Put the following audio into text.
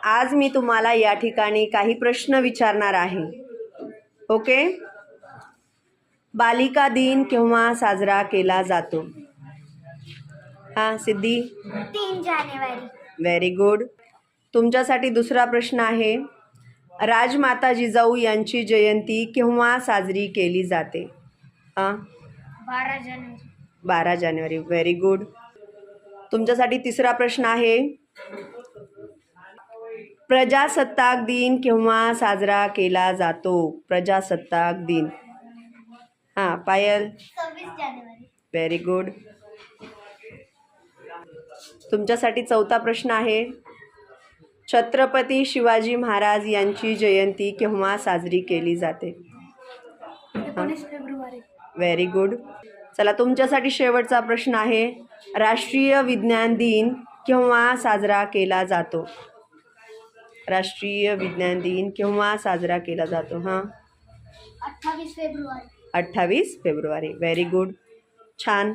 आज मी तुम्हाला या ठिकाणी काही प्रश्न विचारणार आहे. ओके. बालिका दिन केव्हा साजरा केला जातो? हां सिद्धी? 3 जानेवारी. Very good. तुमच्यासाठी दुसरा प्रश्न आहे. राजमाता जिजाऊ यांची जयंती केव्हा साजरी केली जाते? हां 12 जानेवारी. 12 जानेवारी. Very good. तुमच्यासाठी तिसरा प्रश्न आहे. प्रजासत्ताक दिन केव्हा साजरा केला जातो? प्रजासत्ताक दिन. हां पायल? 26 जानेवारी. Very good. तुमच्यासाठी चौथा प्रश्न आहे. छत्रपती शिवाजी महाराज यांची जयंती केव्हा साजरी केली जाते? 19 फेब्रुवारी. Very good. चला तुमच्यासाठी शेवटचा प्रश्न आहे. राष्ट्रीय विज्ञान दिन केव्हा साजरा केला जातो? राष्ट्रीय विज्ञान दिन केव्हा साजरा केला जातो? हां 28 फेब्रुवारी. 28 फेब्रुवारी. Very good. छान.